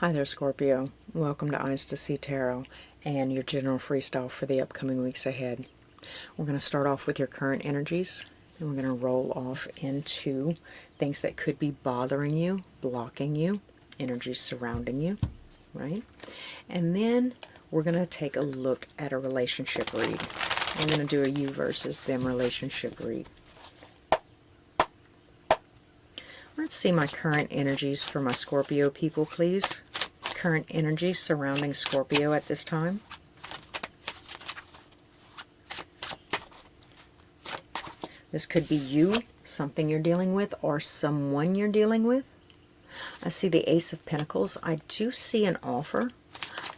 Hi there, Scorpio. Welcome to Eyes to See Tarot and your general freestyle for the upcoming weeks ahead. We're going to start off with your current energies, and we're going to roll off into things that could be bothering you, blocking you, energies surrounding you, right? And then we're going to take a look at a relationship read. We're going to do a you versus them relationship read. Let's see my current energies for my Scorpio people, please. Current energy surrounding Scorpio at this time. This could be you, something you're dealing with, or someone you're dealing with. I see the Ace of Pentacles. I do see an offer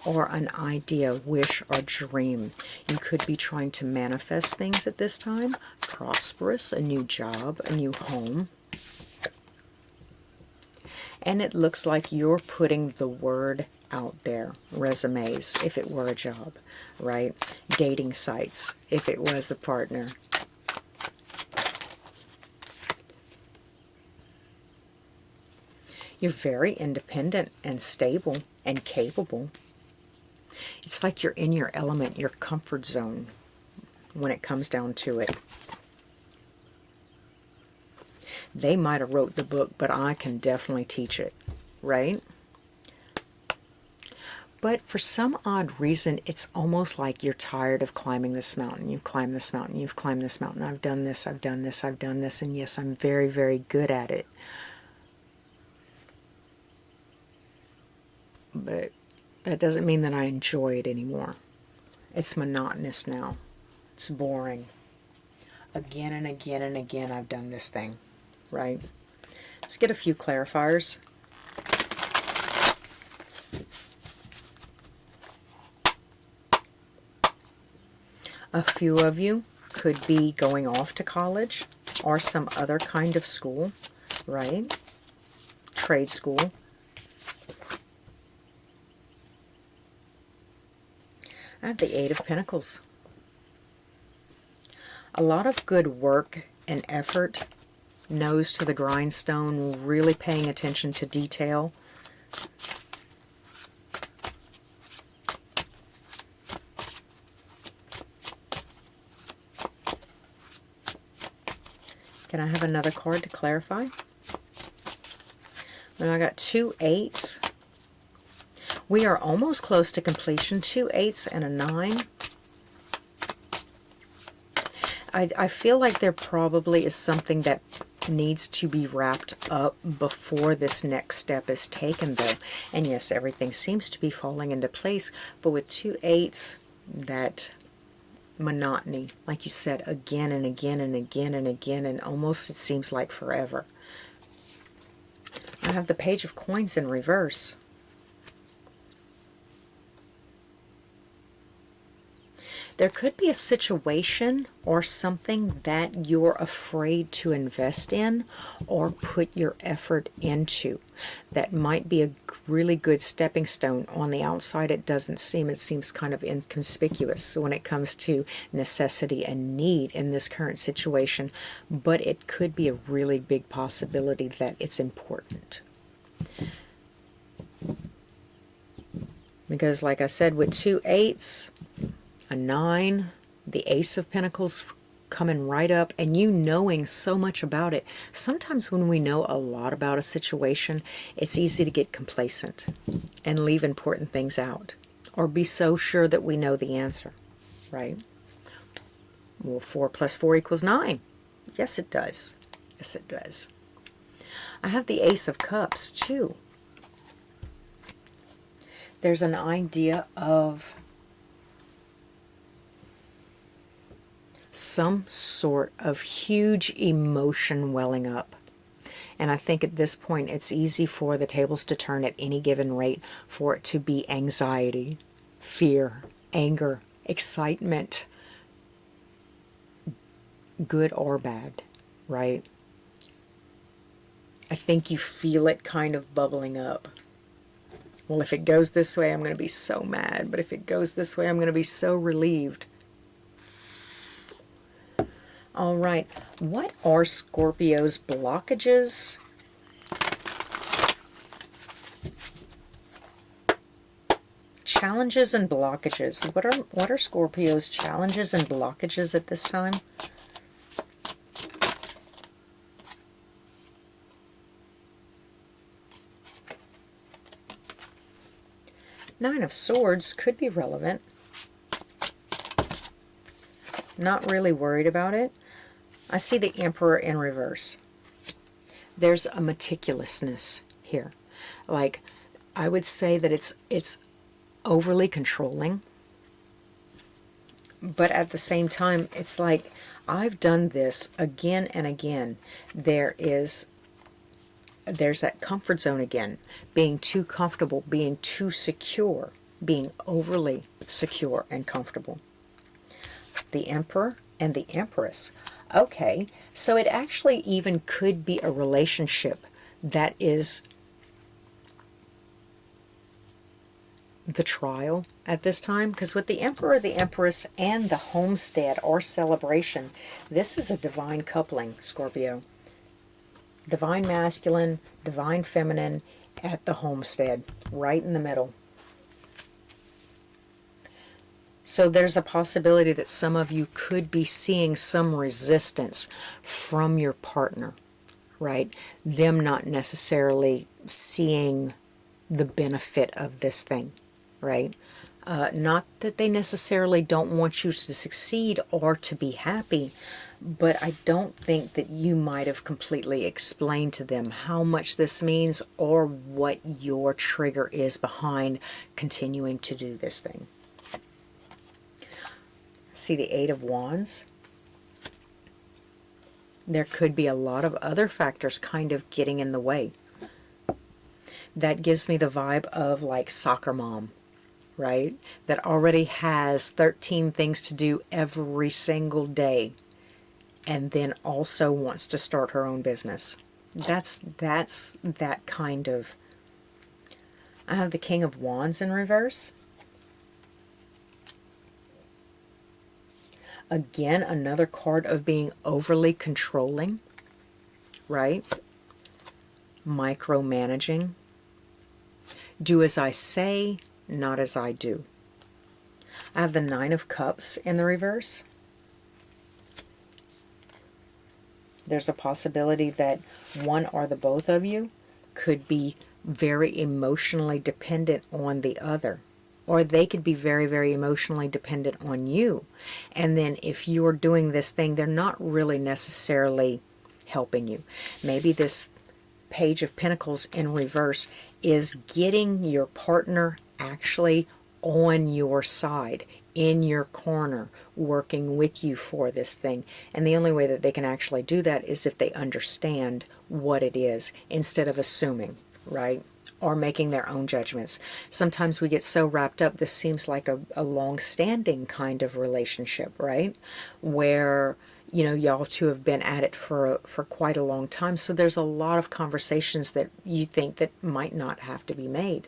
or an idea, wish, or dream. You could be trying to manifest things at this time. Prosperous, a new job, a new home. And it looks like you're putting the word out there. Resumes, if it were a job, right? Dating sites, if it was the partner. You're very independent and stable and capable. It's like you're in your element, your comfort zone, when it comes down to it. They might have wrote the book, but I can definitely teach it, right? But for some odd reason, it's almost like you're tired of climbing this mountain. You've climbed this mountain, you've climbed this mountain. I've done this, I've done this, I've done this, and yes, I'm very, very good at it. But that doesn't mean that I enjoy it anymore. It's monotonous now. It's boring. Again and again and again, I've done this thing. Right? Let's get a few clarifiers. A few of you could be going off to college or some other kind of school, right? Trade school. I have the Eight of Pentacles. A lot of good work and effort, nose to the grindstone, really paying attention to detail. Can I have another card to clarify? Then I got 2 8s. We are almost close to completion. 2 8s and a 9. I feel like there probably is something that needs to be wrapped up before this next step is taken, though. And yes, everything seems to be falling into place, but with 2 8s, that monotony, like you said, again and again and again and again, and almost it seems like forever. I have the Page of Coins in reverse. There could be a situation or something that you're afraid to invest in or put your effort into. That might be a really good stepping stone. On the outside, it doesn't seem. It seems kind of inconspicuous when it comes to necessity and need in this current situation. But it could be a really big possibility that it's important. Because like I said, with 2 8s, a 9, the Ace of Pentacles coming right up, and you knowing so much about it. Sometimes when we know a lot about a situation, it's easy to get complacent and leave important things out, or be so sure that we know the answer, right? Well, 4 plus 4 equals 9. Yes, it does. Yes, it does. I have the Ace of Cups, too. There's an idea of some sort of huge emotion welling up. And I think at this point it's easy for the tables to turn at any given rate for it to be anxiety, fear, anger, excitement, good or bad, right? I think you feel it kind of bubbling up. Well, if it goes this way, I'm going to be so mad. But if it goes this way, I'm going to be so relieved. All right, what are Scorpio's blockages challenges and blockages. What are Scorpio's challenges and blockages at this time? Nine of Swords could be relevant. Not really worried about it. I see the Emperor in reverse. There's a meticulousness here. Like, I would say that it's overly controlling. But at the same time, it's like, I've done this again and again. There's that comfort zone again. Being too comfortable, being too secure, being overly secure and comfortable. The Emperor and the Empress. Okay, so it actually even could be a relationship that is the trial at this time, because with the Emperor, the Empress, and the homestead or celebration, this is a divine coupling, Scorpio. Divine masculine, divine feminine at the homestead, right in the middle. So there's a possibility that some of you could be seeing some resistance from your partner, right? Them not necessarily seeing the benefit of this thing, right? Not that they necessarily don't want you to succeed or to be happy, but I don't think that you might have completely explained to them how much this means or what your trigger is behind continuing to do this thing. See the Eight of Wands? There could be a lot of other factors kind of getting in the way. That gives me the vibe of like soccer mom, right? That already has 13 things to do every single day and then also wants to start her own business. That's that kind of... I have the King of Wands in reverse. Again, another card of being overly controlling, right? Micromanaging. Do as I say, not as I do. I have the Nine of Cups in the reverse. There's a possibility that one or the both of you could be very emotionally dependent on the other. Or they could be very, very emotionally dependent on you. And then if you're doing this thing, they're not really necessarily helping you. Maybe this Page of Pentacles in reverse is getting your partner actually on your side, in your corner, working with you for this thing. And the only way that they can actually do that is if they understand what it is, instead of assuming, right? Or making their own judgments. Sometimes we get so wrapped up, this seems like a long-standing kind of relationship, right? Where, you know, y'all two have been at it for quite a long time. So there's a lot of conversations that you think that might not have to be made.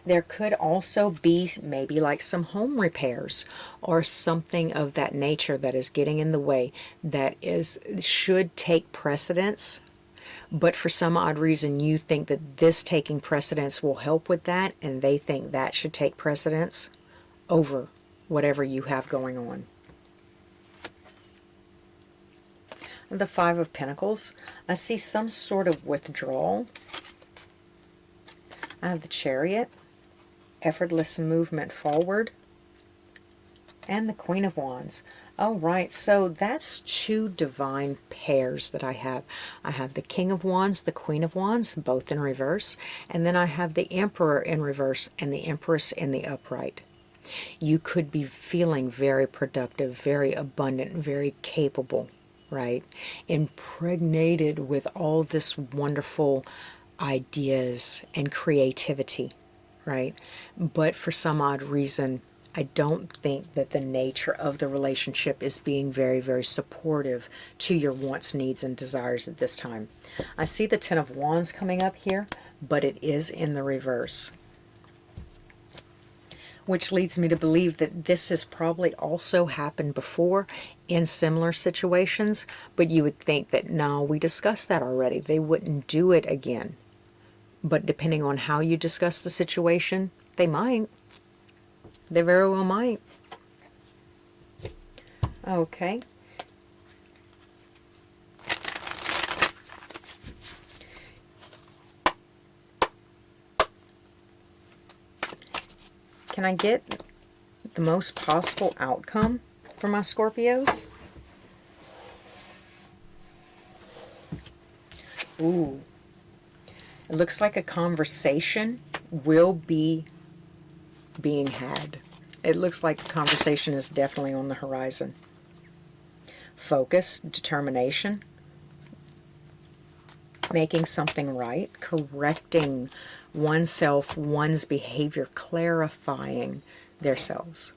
There could also be maybe like some home repairs or something of that nature that is getting in the way, that should take precedence. But for some odd reason, you think that this taking precedence will help with that, and they think that should take precedence over whatever you have going on. The Five of Pentacles. I see some sort of withdrawal. I have the Chariot. Effortless movement forward. And the Queen of Wands. All right, so that's two divine pairs that I have. I have the King of Wands, the Queen of Wands, both in reverse. And then I have the Emperor in reverse and the Empress in the upright. You could be feeling very productive, very abundant, very capable, right? Impregnated with all this wonderful ideas and creativity, right? But for some odd reason, I don't think that the nature of the relationship is being very, very supportive to your wants, needs, and desires at this time. I see the Ten of Wands coming up here, but it is in the reverse. Which leads me to believe that this has probably also happened before in similar situations, but you would think that, no, we discussed that already. They wouldn't do it again. But depending on how you discuss the situation, they might. They very well might. Okay. Can I get the most possible outcome for my Scorpios? Ooh. It looks like a conversation will be being had. It looks like the conversation is definitely on the horizon. Focus, determination, making something right, correcting oneself, one's behavior, clarifying themselves.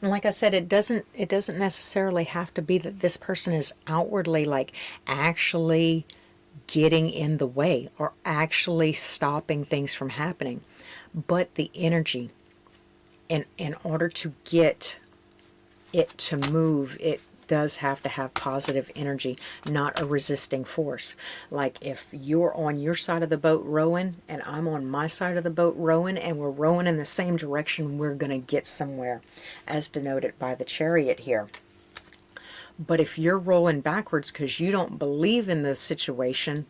And like I said, it doesn't necessarily have to be that this person is outwardly like actually getting in the way or actually stopping things from happening, but the energy in order to get it to move, it does have to have positive energy, not a resisting force. Like if you're on your side of the boat rowing and I'm on my side of the boat rowing and we're rowing in the same direction, we're going to get somewhere, as denoted by the Chariot here. But if you're rowing backwards because you don't believe in the situation,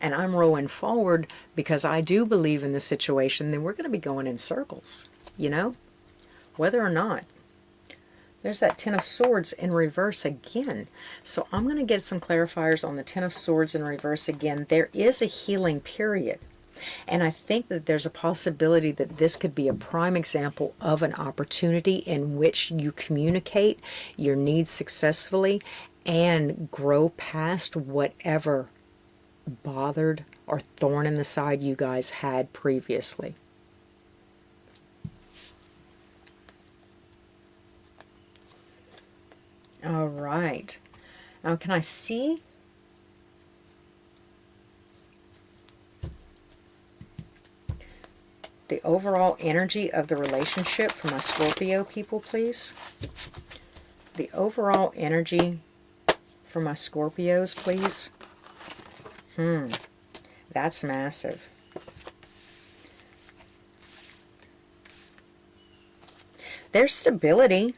and I'm rowing forward because I do believe in the situation, then we're going to be going in circles, you know, whether or not. There's that Ten of Swords in reverse again. So I'm going to get some clarifiers on the Ten of Swords in reverse again. There is a healing period. And I think that there's a possibility that this could be a prime example of an opportunity in which you communicate your needs successfully and grow past whatever bothered or thorn in the side you guys had previously. All right. Now, can I see? The overall energy of the relationship for my Scorpio people, please. The overall energy for my Scorpios, please. That's massive. There's stability,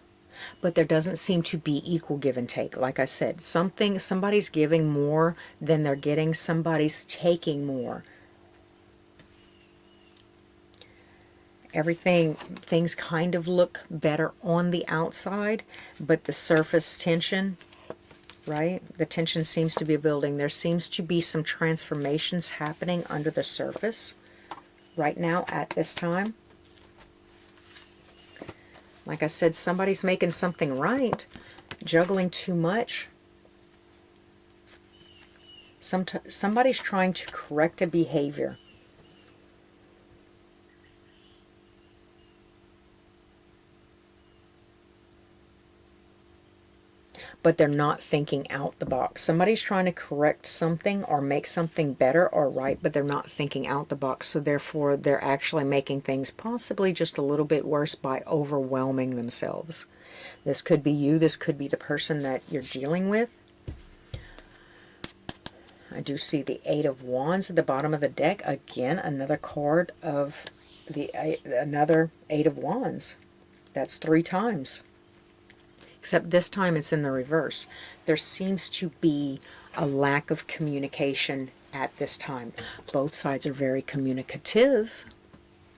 but there doesn't seem to be equal give and take. Like I said, somebody's giving more than they're getting. Somebody's taking more. Things kind of look better on the outside, but the surface tension, right? The tension seems to be building. There seems to be some transformations happening under the surface right now at this time. Like I said, somebody's making something right, juggling too much. Somebody's trying to correct a behavior. But they're not thinking out the box. Somebody's trying to correct something or make something better or right, but they're not thinking out the box. So therefore, they're actually making things possibly just a little bit worse by overwhelming themselves. This could be you. This could be the person that you're dealing with. I do see the Eight of Wands at the bottom of the deck. Again, another card of another Eight of Wands. That's 3 times. Except this time it's in the reverse. There seems to be a lack of communication at this time. Both sides are very communicative.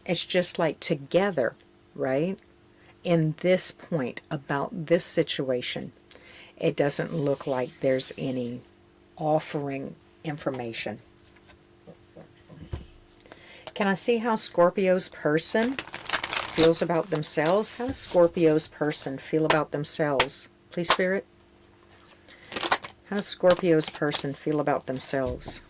It's just like together, right? In this point about this situation, it doesn't look like there's any offering information. Can I see how Scorpio's person feels about themselves? How does Scorpio's person feel about themselves? Please, Spirit. How does Scorpio's person feel about themselves?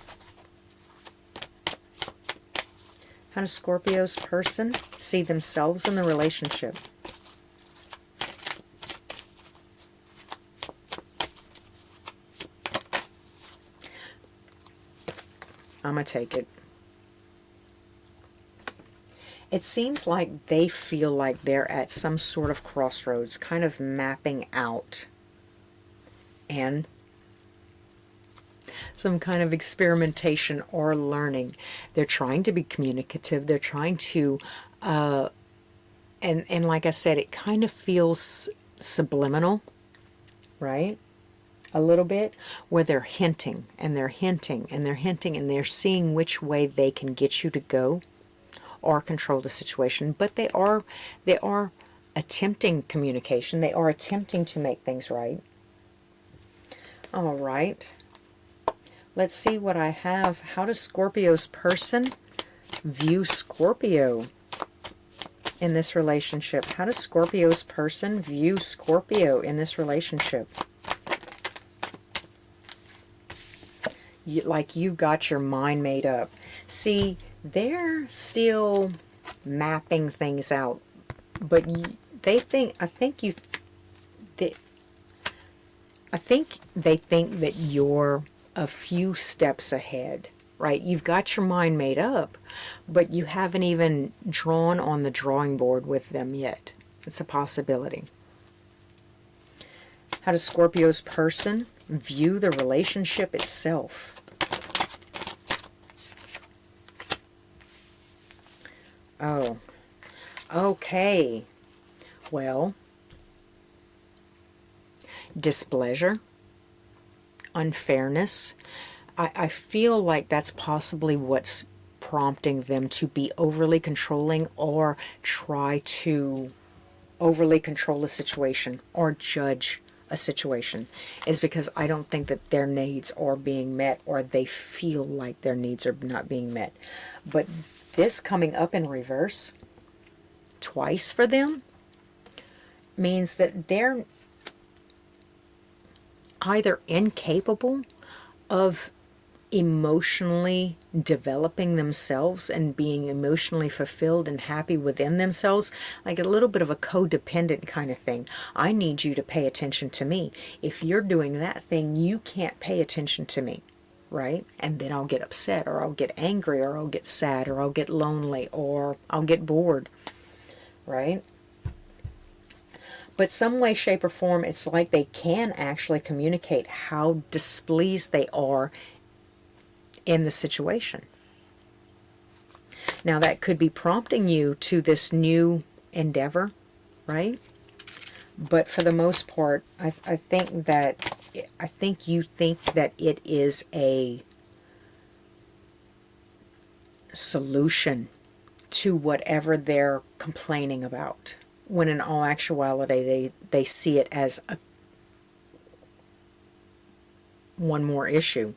How does Scorpio's person see themselves in the relationship? I'm going to take it. It seems like they feel like they're at some sort of crossroads, kind of mapping out and some kind of experimentation or learning. They're trying to be communicative. They're trying to, and like I said, it kind of feels subliminal, right? A little bit, where they're hinting and they're hinting and they're hinting and they're seeing which way they can get you to go or control the situation. But they are attempting communication. They are attempting to make things right. All right. Let's see what I have. How does Scorpio's person view Scorpio in this relationship? How does Scorpio's person view Scorpio in this relationship? Like you got your mind made up. See, they're still mapping things out, but they think, I think they think that you're a few steps ahead, right? You've got your mind made up, but you haven't even drawn on the drawing board with them yet. It's a possibility. How does Scorpio's person view the relationship itself? Oh, okay. Well, displeasure, unfairness. I feel like that's possibly what's prompting them to be overly controlling or try to overly control a situation or judge a situation, is because I don't think that their needs are being met, or they feel like their needs are not being met. But this coming up in reverse twice for them means that they're either incapable of emotionally developing themselves and being emotionally fulfilled and happy within themselves, like a little bit of a codependent kind of thing. I need you to pay attention to me. If you're doing that thing, you can't pay attention to me, right? And then I'll get upset, or I'll get angry, or I'll get sad, or I'll get lonely, or I'll get bored, right? But some way, shape, or form, it's like they can actually communicate how displeased they are in the situation. Now that could be prompting you to this new endeavor, right? But for the most part, I think you think that it is a solution to whatever they're complaining about, when in all actuality they see it as one more issue.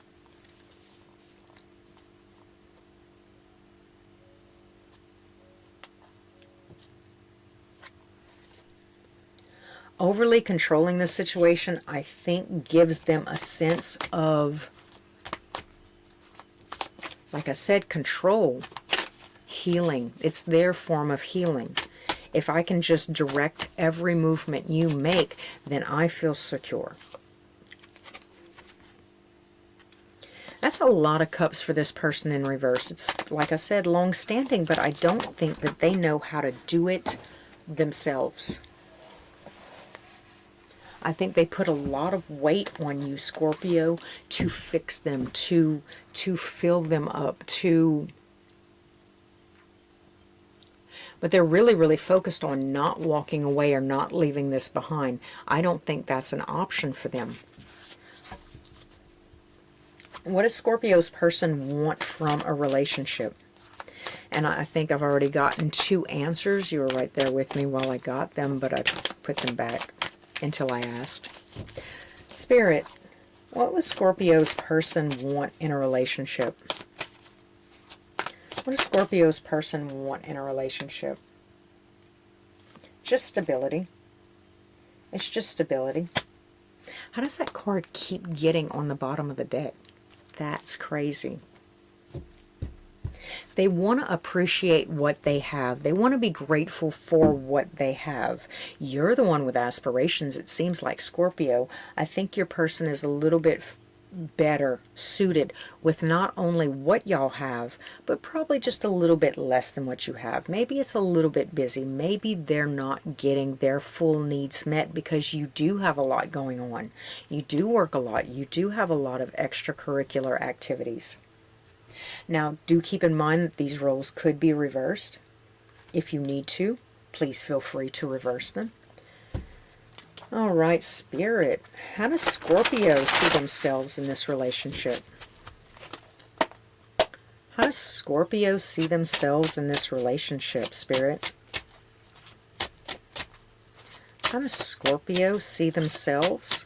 Overly controlling the situation, I think, gives them a sense of, like I said, control, healing. It's their form of healing. If I can just direct every movement you make, then I feel secure. That's a lot of cups for this person in reverse. It's, like I said, long-standing, but I don't think that they know how to do it themselves. I think they put a lot of weight on you, Scorpio, to fix them, to fill them up, but they're really, really focused on not walking away or not leaving this behind. I don't think that's an option for them. What does Scorpio's person want from a relationship? And I think I've already gotten 2 answers. You were right there with me while I got them, but I put them back until I asked. Spirit, what does Scorpio's person want in a relationship? What does Scorpio's person want in a relationship? Just stability. It's just stability. How does that card keep getting on the bottom of the deck? That's crazy. They want to appreciate what they have. They want to be grateful for what they have. You're the one with aspirations, it seems like, Scorpio. I think your person is a little bit better suited with not only what y'all have, but probably just a little bit less than what you have. Maybe it's a little bit busy. Maybe they're not getting their full needs met because you do have a lot going on. You do work a lot. You do have a lot of extracurricular activities. Now, do keep in mind that these roles could be reversed. If you need to, please feel free to reverse them. All right, Spirit. How does Scorpio see themselves in this relationship? How does Scorpio see themselves in this relationship, Spirit? How does Scorpio see themselves?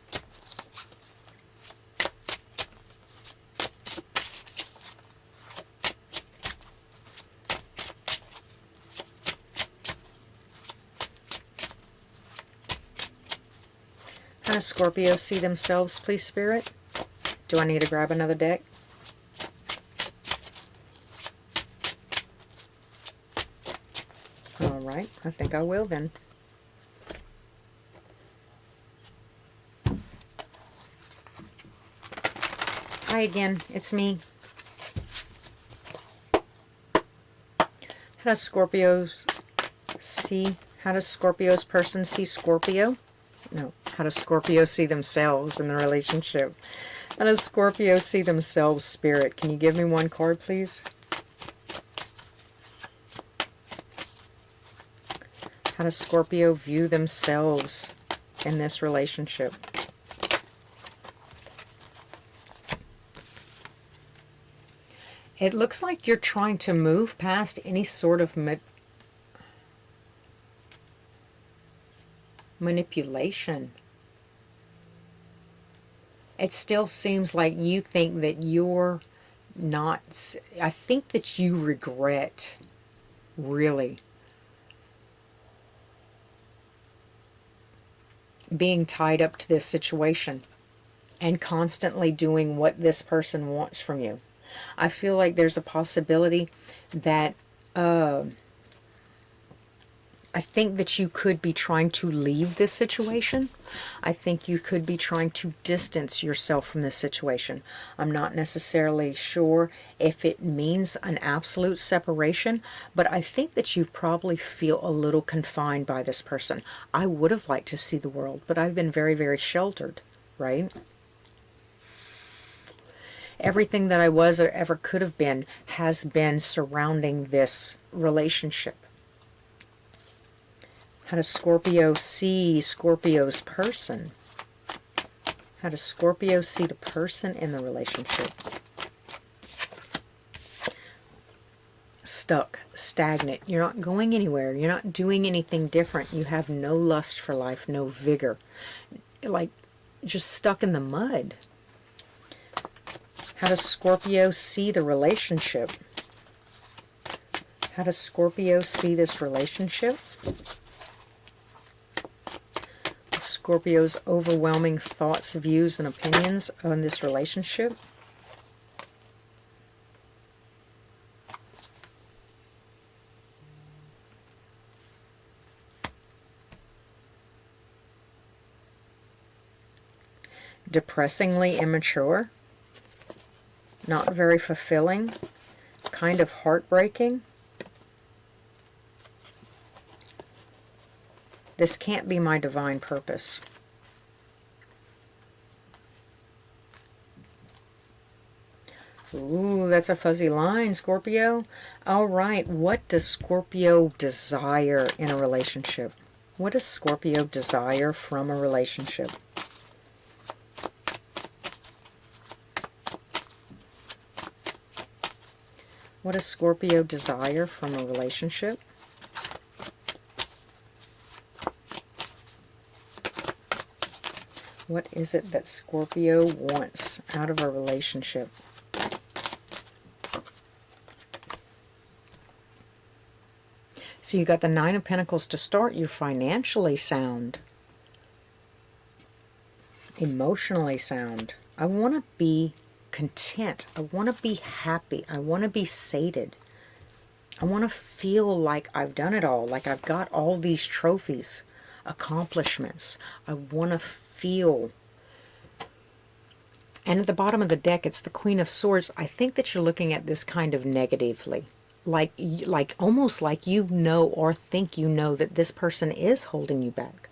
How does Scorpio see themselves, please, Spirit? Do I need to grab another deck? All right, I think I will then. Hi again, it's me. How does Scorpio's person see Scorpio? No. How does Scorpio see themselves in the relationship? How does Scorpio see themselves, Spirit? Can you give me one card, please? How does Scorpio view themselves in this relationship? It looks like you're trying to move past any sort of manipulation. It still seems like you think that you're not... I think that you regret, really, being tied up to this situation and constantly doing what this person wants from you. I feel like there's a possibility that I think that you could be trying to leave this situation. I think you could be trying to distance yourself from this situation. I'm not necessarily sure if it means an absolute separation, but I think that you probably feel a little confined by this person. I would have liked to see the world, but I've been very, very sheltered, right? Everything that I was or ever could have been has been surrounding this relationship. How does Scorpio see Scorpio's person? How does Scorpio see the person in the relationship? Stuck, stagnant. You're not going anywhere. You're not doing anything different. You have no lust for life, no vigor. Like, just stuck in the mud. How does Scorpio see the relationship? How does Scorpio see this relationship? Scorpio's overwhelming thoughts, views, and opinions on this relationship. Depressingly immature. Not very fulfilling. Kind of heartbreaking. This can't be my divine purpose. Ooh, that's a fuzzy line, Scorpio. All right, what does Scorpio desire in a relationship? What does Scorpio desire from a relationship? What does Scorpio desire from a relationship? What is it that Scorpio wants out of a relationship? So you got the Nine of Pentacles to start. You're financially sound. Emotionally sound. I want to be content. I want to be happy. I want to be sated. I want to feel like I've done it all. Like I've got all these trophies, accomplishments. I want to feel And at the bottom of the deck, it's the Queen of Swords. I think that you're looking at this kind of negatively. Like almost like you know or think you know that this person is holding you back,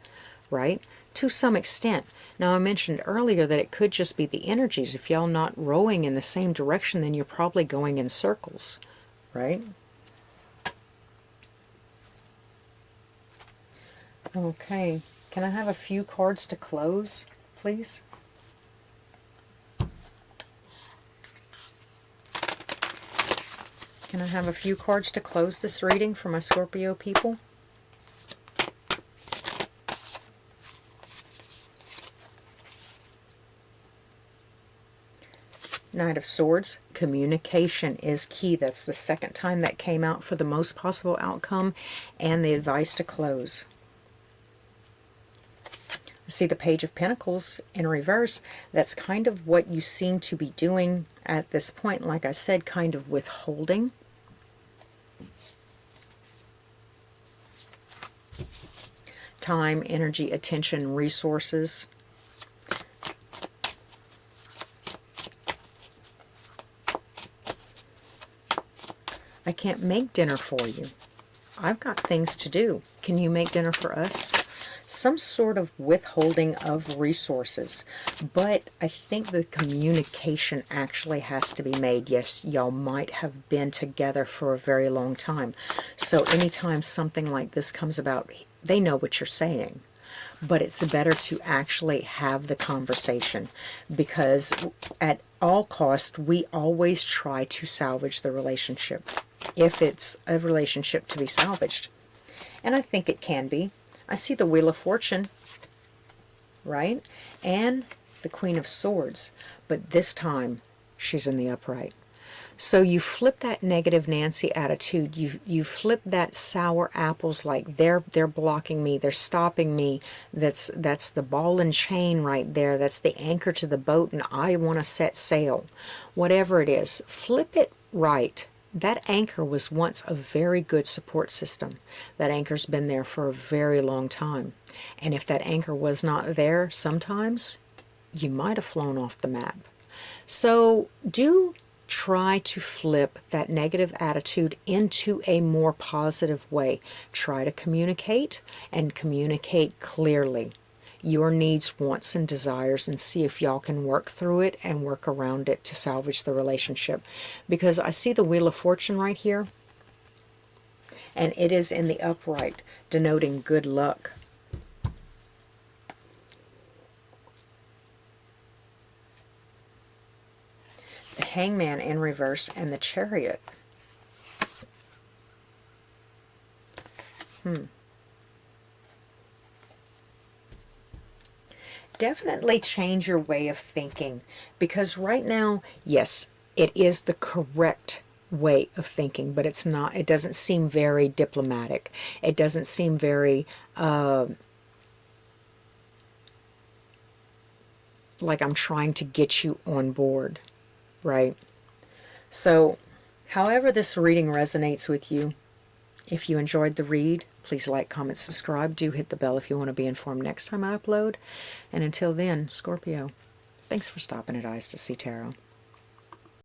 right? To some extent. Now, I mentioned earlier that it could just be the energies. If y'all not rowing in the same direction, then you're probably going in circles, right? Okay. Can I have a few cards to close, please? Can I have a few cards to close this reading for my Scorpio people? Knight of Swords, communication is key. That's the second time that came out for the most possible outcome and the advice to close. See the Page of Pentacles in reverse. That's kind of what you seem to be doing at this point. Like I said, kind of withholding. Time, energy, attention, resources. I can't make dinner for you. I've got things to do. Can you make dinner for us? Some sort of withholding of resources. But I think the communication actually has to be made. Yes, y'all might have been together for a very long time. So anytime something like this comes about, they know what you're saying. But it's better to actually have the conversation, because at all cost, we always try to salvage the relationship, if it's a relationship to be salvaged. And I think it can be. I see the Wheel of Fortune, right? And the Queen of Swords. But this time, she's in the upright. So you flip that negative Nancy attitude. You flip that sour apples, like they're blocking me, they're stopping me. That's the ball and chain right there. That's the anchor to the boat, and I want to set sail. Whatever it is, flip it right. That anchor was once a very good support system. That anchor's been there for a very long time. And if that anchor was not there, sometimes you might have flown off the map. So do try to flip that negative attitude into a more positive way. Try to communicate, and communicate clearly your needs, wants, and desires, and see if y'all can work through it and work around it to salvage the relationship. Because I see the Wheel of Fortune right here, and it is in the upright, denoting good luck. The Hangman in reverse, and the Chariot. Definitely change your way of thinking, because right now, yes, it is the correct way of thinking, but it's not. It doesn't seem very diplomatic. It doesn't seem very like I'm trying to get you on board, right? So, however this reading resonates with you, if you enjoyed the read, please like, comment, subscribe. Do hit the bell if you want to be informed next time I upload. And until then, Scorpio, thanks for stopping at Eyes to See Tarot.